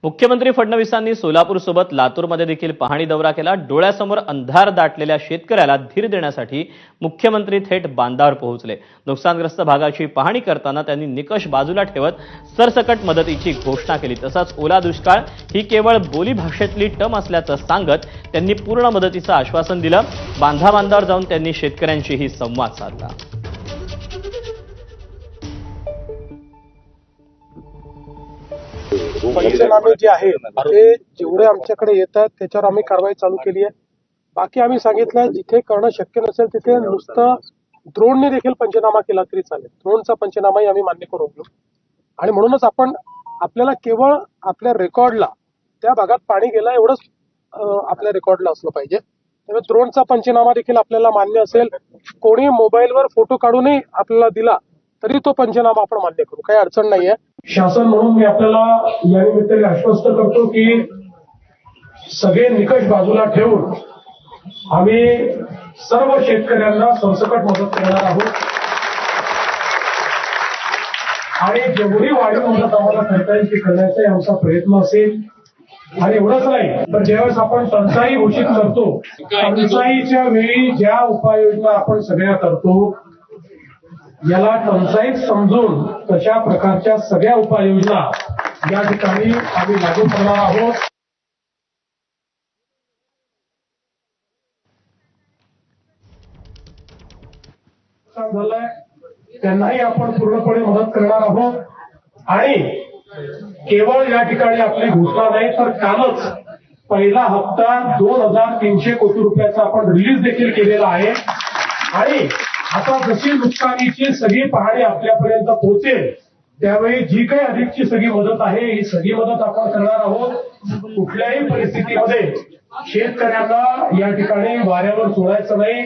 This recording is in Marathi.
मुख्यमंत्री फडणवीसांनी सोलापूरसोबत लातूरमध्ये देखील पाहणी दौरा केला। डोळ्यासमोर अंधार दाटलेल्या शेतकऱ्याला धीर देण्यासाठी मुख्यमंत्री थेट बांधावर पोहोचले। नुकसानग्रस्त भागाची पाहणी करताना त्यांनी निकष बाजूला ठेवत सरसकट मदतीची घोषणा केली। तसंच ओला दुष्काळ ही केवळ बोली भाषेतली टर्म असल्याचं सांगत त्यांनी पूर्ण मदतीचं आश्वासन दिलं। बांधावर जाऊन त्यांनी शेतकऱ्यांशीही संवाद साधला। पंचनामे जे आहे ते जेवढे आमच्याकडे येतात त्याच्यावर आम्ही कारवाई चालू केली आहे। बाकी आम्ही सांगितलं जिथे करणं शक्य नसेल तिथे नुसतं ड्रोनने देखील पंचनामा केला तरी चालेल। ड्रोनचा पंचनामाही आम्ही मान्य करून घेऊ आणि म्हणूनच आपण आपल्याला केवळ आपल्या रेकॉर्डला त्या भागात पाणी गेलं एवढंच आपल्या रेकॉर्डला असलं पाहिजे। त्यामुळे ड्रोनचा पंचनामा देखील आपल्याला मान्य असेल। कोणी मोबाईलवर फोटो काढूनही आपल्याला दिला तरी तो पंचनामा आपण मान्य करू, काही अडचण नाहीये। शासन म्हणून मी आपल्याला या निमित्ताने आश्वस्त करतो की सगळे निकष बाजूला ठेवून आम्ही सर्व शेतकऱ्यांना सरसकट मदत करणार आहोत आणि जेवढी वाढीव मदत आम्हाला करता येईल ती करण्याचा आमचा प्रयत्न असेल। आणि एवढंच नाही तर ज्यावेळेस आपण टंचाई घोषित करतो, टंचाईच्या वेळी ज्या उपाययोजना आपण सगळ्या करतो याला टंचाईत समजून तशा प्रकारच्या सगळ्या उपाययोजना या ठिकाणी आम्ही लागू करणार आहोत। झालंय त्यांनाही आपण पूर्णपणे मदत करणार आहोत आणि केवळ या ठिकाणी आपली घोषणा नाही तर कालच पहिला हप्ता 2,300 कोटी रुपयाचा आपण रिलीज देखील केलेला आहे आणि आता जशी नुकसानीची सगळी पाहणी आपल्यापर्यंत पोहोचेल त्यावेळी जी काही अधिकची सगळी मदत आहे ही सगळी मदत आपण करणार आहोत। कुठल्याही परिस्थितीमध्ये शेतकऱ्यांना या ठिकाणी वाऱ्यावर सोडायचं नाही।